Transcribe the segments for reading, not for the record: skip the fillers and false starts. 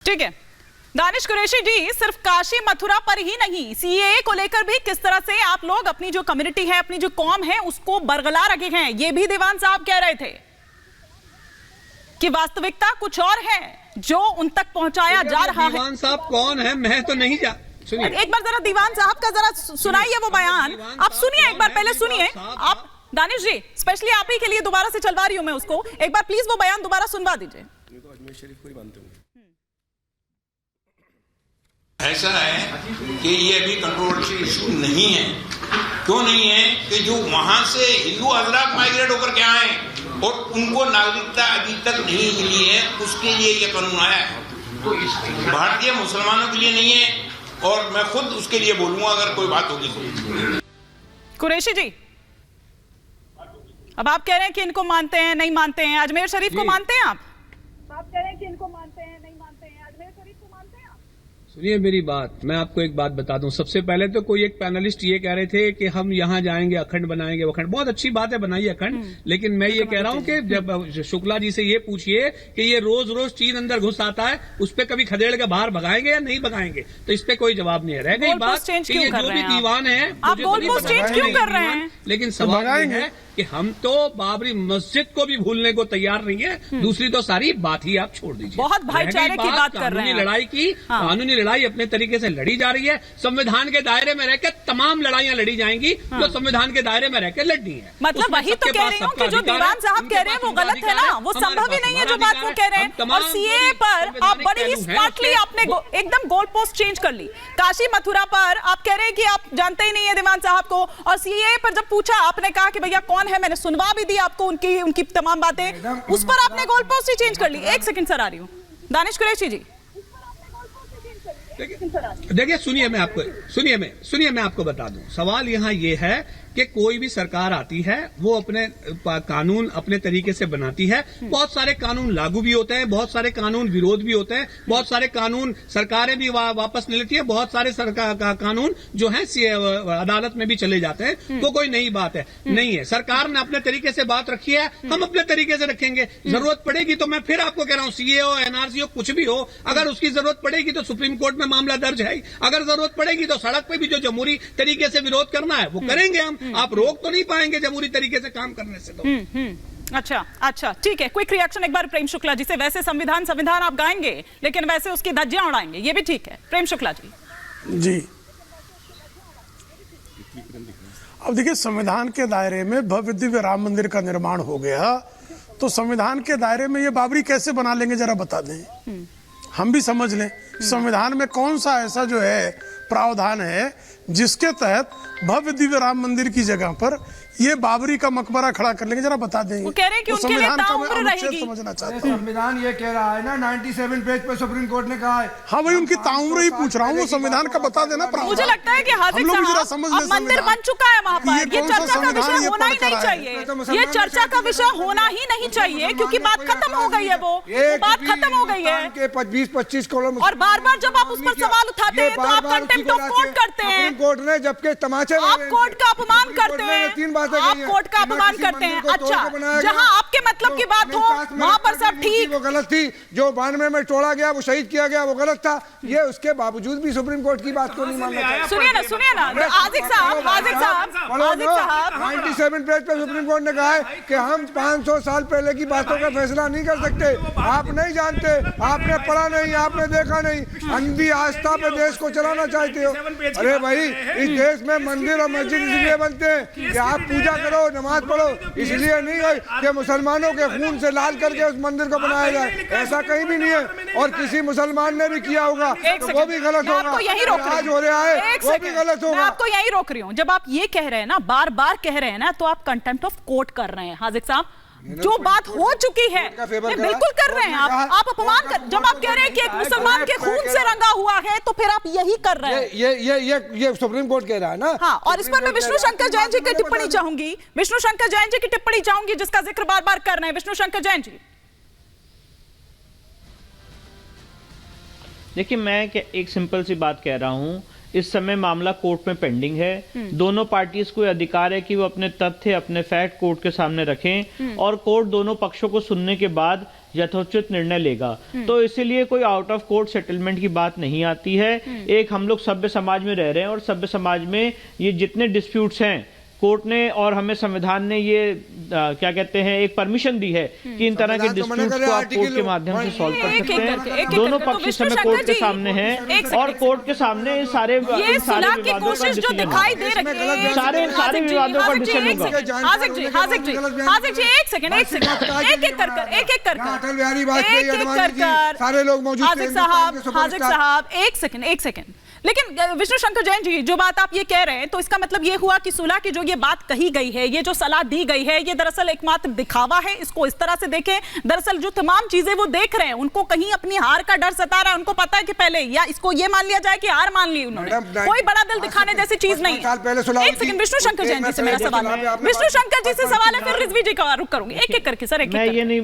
ठीक है, दानिश कुरैशी जी, सिर्फ काशी मथुरा पर ही नहीं, सीएए को लेकर भी किस तरह से आप लोग अपनी जो कम्युनिटी है, अपनी जो कौम है, उसको बरगलार रखे हैं, ये भी दीवान साहब कह रहे थे कि वास्तविकता कुछ और है जो उन तक पहुंचाया जा रहा है। दीवान साहब कौन है? मैं तो नहीं जा सुनिए एक बार जरा दीवान साहब का जरा सुनाइए वो बयान। आप सुनिए एक बार, पहले सुनिए आप दानिश जी, स्पेशली आप ही के लिए दोबारा से चलवा रही हूं मैं उसको, एक बार प्लीज वो बयान दोबारा सुनवा दीजिए। ऐसा है कि ये अभी कंट्रोवर्शियल इशू नहीं है। क्यों नहीं है? कि जो वहां से हिंदू हजरात माइग्रेट होकर के आए और उनको नागरिकता अभी तक नहीं मिली है, उसके लिए ये कानून आया है। तो भारतीय मुसलमानों के लिए नहीं है, और मैं खुद उसके लिए बोलूंगा अगर कोई बात होगी तो। कुरैशी जी, अब आप कह रहे हैं कि इनको मानते हैं, नहीं मानते हैं, अजमेर शरीफ को मानते हैं आप कह रहे हैं कि इनको मानते हैं, नहीं मानते हैं, अजमेर शरीफ को मानते हैं आप? सुनिए मेरी बात, मैं आपको एक बात बता दूं। सबसे पहले तो कोई एक पैनलिस्ट ये कह रहे थे कि हम यहाँ जाएंगे, अखंड बनाएंगे, अखंड बहुत अच्छी बात है, बनाइए अखंड, लेकिन मैं ये कह रहा हूँ कि जब शुक्ला जी से ये पूछिए कि ये रोज रोज चीन अंदर घुस आता है, उस पर कभी खदेड़ के बाहर भगाएंगे या नहीं भगाएंगे, तो इस पे कोई जवाब नहीं है। रह गई बात कि ये जो भी दीवान है, आप गोल पोस्ट चेंज क्यों कर रहे हैं? लेकिन सवाल ये है कि हम तो बाबरी मस्जिद को भी भूलने को तैयार नहीं है, दूसरी तो सारी बात ही आप छोड़ दीजिए। बहुत भाईचारे की बात कर रहे हैं। लड़ाई की कानूनी लड़ाई अपने तरीके से लड़ी जा रही है, संविधान के दायरे में रहकर तमाम लड़ाइयां लड़ी जाएंगी जो संविधान के दायरे में रहकर लड़नी है। मतलब वही तो कह रही हूँ कि जो दीवान साहब कह रहे हैं वो गलत है ना, वो संभव ही नहीं है जो बात वो कह रहे हैं। और सीएए पर आप बड़ी ही स्मार्टली आपने एकदम गोल पोस्ट चेंज कर ली। काशी मथुरा पर आप कह रहे हैं कि आप जानते ही नहीं है दीवान साहब को, और सीएए पर जब पूछा आपने कहा कि भैया कौन है, मैंने सुनवा भी दी आपको उनकी तमाम बातें, उस पर आपने गोल पोस्ट ही चेंज कर ली। एक सेकंड सर, आ रही हूँ दानिश कुरैशी जी। देखिए सुनिए मैं आपको बता दूं, सवाल यहाँ ये है कि कोई भी सरकार आती है वो अपने कानून अपने तरीके से बनाती है। बहुत सारे कानून लागू भी होते हैं, बहुत सारे कानून विरोध भी होते हैं, बहुत सारे कानून सरकारें भी वापस ले लेती है, बहुत सारे कानून जो है अदालत में भी चले जाते हैं। तो कोई नई बात है नहीं है, सरकार ने अपने तरीके से बात रखी है, हम अपने तरीके से रखेंगे। जरूरत पड़ेगी तो मैं फिर आपको कह रहा हूँ, सीए हो, एनआरसी हो, कुछ भी हो, अगर उसकी जरूरत पड़ेगी तो सुप्रीम कोर्ट में मामला दर्ज है। अगर जरूरत पड़ेगी तो सड़क पे भी जो जमहूरी तरीके से विरोध करना है वो करेंगे हम। आप रोक तो नहीं पाएंगे जमहूरी तरीके से काम करने से तो। अच्छा ठीक है, क्विक रिएक्शन एक बार प्रेम शुक्ला जी से। वैसे संविधान आप गाएंगे, लेकिन वैसे उसकी धज्जियां उड़ाएंगे, ये भी ठीक है। प्रेम शुक्ला जी। अब देखिए, संविधान के दायरे में भव्य दिव्य राम मंदिर का निर्माण हो गया, तो संविधान के दायरे में ये बाबरी कैसे बना लेंगे, जरा बता दें, हम भी समझ लें। संविधान में कौन सा ऐसा जो है प्रावधान है जिसके तहत भव्य दिव्य राम मंदिर की जगह पर ये बाबरी का मकबरा खड़ा कर लेंगे, जरा बता दें। वो कह रहे हैं कि उनके लिए ताउम्र रहेगी। समझना चाहता हूँ, संविधान ये कह रहा है ना, 97 पेज पे सुप्रीम कोर्ट ने कहा है। हाँ वही उनकी ताउम्र ही पूछ रहा हूँ, वो संविधान का बता देना। मुझे लगता है कि हाजिर साहब, मंदिर बन चुका है वहाँ पर, ये चर्चा का विषय होना ही नहीं चाहिए, ये चर्चा का विषय होना ही नहीं चाहिए, क्योंकि बात खत्म हो गई है, वो बात खत्म हो गई है। 20-25 करोड़ और बार बार जब आप उस पर सवाल उठाते हैं तो आप कंटेम्प्ट ऑफ कोर्ट करते हैं, कोर्ट ने, जबकि तमाचे आप कोर्ट का अपमान करते हैं, आप कोर्ट का अपमान करते हैं। अच्छा, जहां आपके मतलब की बात हो वहां पर सब ठीक। वो गलत थी, जो 92 में तोड़ा गया, वो शहीद किया गया, वो गलत था। ये उसके बावजूद भी सुप्रीम कोर्ट की बात को नहीं मानना। सुनिए ना आजिक साहब 97 पेज पे सुप्रीम कोर्ट ने कहा है कि हम 500 साल पहले की बातों का फैसला नहीं कर सकते। आप नहीं जानते, आपने पढ़ा नहीं, आपने देखा नहीं, अंधी आस्था पे देश को चलाना चाहते हो। अरे भाई, इस देश में मंदिर और मस्जिद इसलिए बनते हैं कि आप पूजा करो, नमाज पढ़ो, इसलिए नहीं है कि मुसलमानों के खून से लाल करके उस मंदिर को बनाया जाए। ऐसा कहीं भी नहीं है, और किसी मुसलमान ने भी किया होगा तो वो भी गलत होगा। आज हो रहा है वो भी गलत होगा। मैं आपको यही रोक रही हूँ। जब आप ये कह रहे हैं ना, बार बार कह रहे हैं ना, तो आप कंटेम्प्ट ऑफ कोर्ट कर रहे हैं हाजिक साहब। जो बात हो चुकी है बिल्कुल कर रहे हैं आप अपमान कर। जब आप कह रहे हैं कि एक मुसलमान के खून से रंगा हुआ है, तो फिर आप यही कर रहे हैं। ये सुप्रीम कोर्ट कह रहा है ना। हाँ, और इस पर मैं विष्णु शंकर जैन जी की टिप्पणी चाहूंगी, जिसका जिक्र बार बार कर रहे हैं। विष्णु शंकर जैन जी, देखिए, मैं एक सिंपल सी बात कह रहा हूं, इस समय मामला कोर्ट में पेंडिंग है। दोनों पार्टीज को अधिकार है कि वो अपने तथ्य, अपने फैक्ट कोर्ट के सामने रखें, और कोर्ट दोनों पक्षों को सुनने के बाद यथोचित निर्णय लेगा। तो इसीलिए कोई आउट ऑफ कोर्ट सेटलमेंट की बात नहीं आती है। एक हम लोग सभ्य समाज में रह रहे हैं और सभ्य समाज में ये जितने डिस्प्यूट्स हैं, कोर्ट ने और हमें संविधान ने ये क्या कहते हैं एक परमिशन दी है कि इन तरह के डिस्प्यूट्स को आप कोर्ट के माध्यम से सॉल्व कर सकते हैं। दोनों पक्ष इस समय कोर्ट के सामने हैं और कोर्ट के सामने सारे विवादों का जो दिखाई दे रही है, सारे विवादों का डिसीजन होगा। हाजिक जी एक सेकंड एक एक कर सारे लोग मौजूद थे। हाजिक साहब एक सेकंड। लेकिन विष्णु शंकर जैन जी, जो बात आप ये कह रहे हैं तो इसका मतलब ये हुआ कि सुलह की जो ये बात कही गई है, ये जो सलाह दी गई है, ये दरअसल एकमात्र दिखावा है। इसको इस तरह से देखें, दरअसल जो तमाम चीजें वो देख रहे हैं, उनको कहीं अपनी हार का डर सता रहा है। उनको पता है कि पहले या इसको ये मान लिया जाए कि हार मान ली उन्होंने, कोई बड़ा दिल दिखाने जैसी चीज नहीं है। एक सेकंड, विष्णु शंकर जैन जी से मेरा सवाल है, विष्णु शंकर जी से सवाल है, फिर रिजवी जी का रुख करूंगी एक एक करके। सर मैं ये नहीं,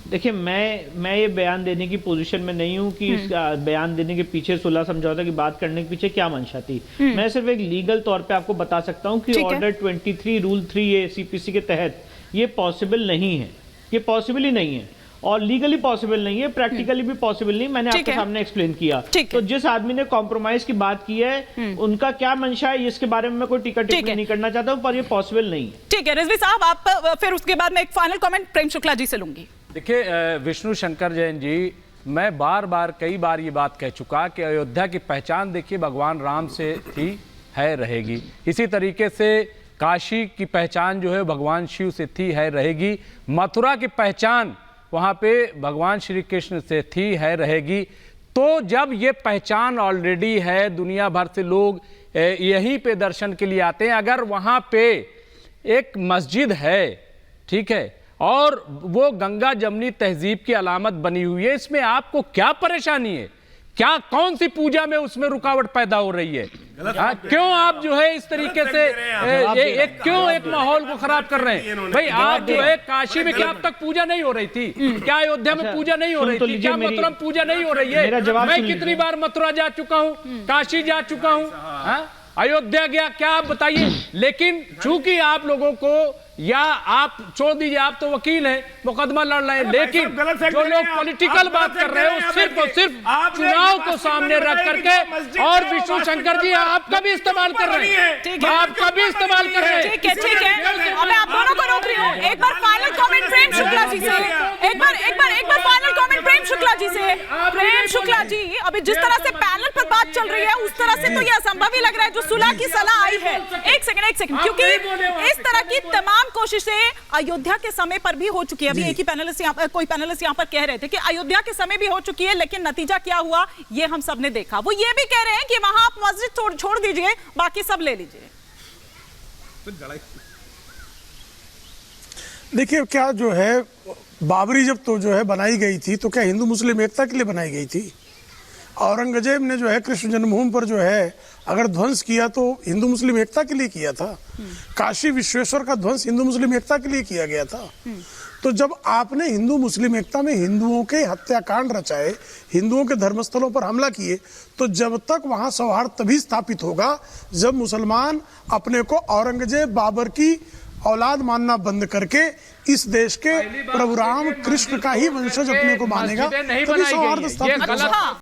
देखिए मैं ये बयान देने की पोजीशन में नहीं हूं कि इस बयान देने के पीछे सुलह समझौता की बात करने के पीछे क्या मंशा थी। मैं सिर्फ एक लीगल तौर पे आपको बता सकता हूं कि ऑर्डर 23 रूल 3A CPC के तहत ये पॉसिबल नहीं है, ये पॉसिबल ही नहीं है और लीगली पॉसिबल नहीं है, प्रैक्टिकली भी पॉसिबल नहीं। मैंने आपके सामने एक्सप्लेन किया। तो जिस आदमी ने कॉम्प्रोमाइज की बात की है उनका क्या मंशा है इसके बारे में मैं कोई टीका टिप्पणी नहीं करना चाहता हूं, पर ये पॉसिबल नहीं है। ठीक है रिजवी साहब, आप फिर उसके बाद में एक फाइनल कमेंट प्रेम शुक्ला जी से लूंगी। देखिए विष्णु शंकर जैन जी, मैं कई बार ये बात कह चुका कि अयोध्या की पहचान देखिए भगवान राम से थी, है, रहेगी। इसी तरीके से काशी की पहचान जो है भगवान शिव से थी, है, रहेगी। मथुरा की पहचान वहाँ पे भगवान श्री कृष्ण से थी, है, रहेगी। तो जब ये पहचान ऑलरेडी है, दुनिया भर से लोग यहीं पे दर्शन के लिए आते हैं, अगर वहाँ पे एक मस्जिद है, ठीक है, और वो गंगा जमनी तहजीब की अलामत बनी हुई है, इसमें आपको क्या परेशानी है? क्या कौन सी पूजा में उसमें रुकावट पैदा हो रही है? क्यों आप जो है इस तरीके से क्यों एक माहौल को खराब कर रहे हैं? भाई आप जो है काशी में क्या अब तक पूजा नहीं हो रही थी? क्या अयोध्या में पूजा नहीं हो रही थी? क्या मथुरा में पूजा नहीं हो रही है? मैं कितनी बार मथुरा जा चुका हूँ, काशी जा चुका हूँ, अयोध्या गया, क्या आप बताइए। लेकिन चूंकि आप लोगों को, या आप छोड़ दीजिए, आप तो वकील हैं, मुकदमा लड़ रहे हैं, लेकिन जो लोग पॉलिटिकल बात कर रहे हैं सिर्फ और सिर्फ चुनाव को सामने रख करके, और विष्णु शंकर जी आपका भी इस्तेमाल कर रहे हैं, आपका भी इस्तेमाल कर रहे हैं। ठीक है, अब मैं आप दोनों को रोक रही हूँ। एक बार फाइनल कमेंट प्रेम शुक्ला जी से, एक बार फाइनल कमेंट प्रेम शुक्ला जी से। प्रेम शुक्ला जी, अभी जिस तरह से पैनल पर बात चल रही है उस तरह से तो ये असंभव ही लग रहा है जो सुलह की सलाह आई है। एक सेकंड, क्योंकि इस तरह की तमाम कोशिशें अयोध्या के समय पर भी हो चुकी है। अभी एक ही कोई पैनलिस्ट यहाँ पर कह रहे थे कि अयोध्या के समय भी हो चुकी है, लेकिन नतीजा क्या हुआ ये हम सब ने देखा। वो ये भी कह रहे हैं कि वहां आप मस्जिद छोड़ दीजिए, बाकी सब ले लीजिए। देखिए क्या जो है बाबरी जब तो जो है बनाई गई थी तो क्या हिंदू मुस्लिम एकता के लिए बनाई गई थी? औरंगजेब ने जो है कृष्ण जन्मभूमि पर जो है अगर ध्वंस किया तो हिंदू मुस्लिम एकता के लिए किया था। काशी विश्वेश्वर का ध्वंस हिंदू मुस्लिम एकता के लिए किया गया था। तो जब आपने हिंदू मुस्लिम एकता में हिंदुओं के हत्याकांड रचाए, हिंदुओं के धर्मस्थलों पर हमला किए, तो जब तक वहां सौहार्द तभी स्थापित होगा जब मुसलमान अपने को औरंगजेब बाबर की औलाद मानना बंद करके इस देश के प्रभु राम कृष्ण का ही वंशज अपने को मानेगा, तभी सौहार्द स्थापित होगा।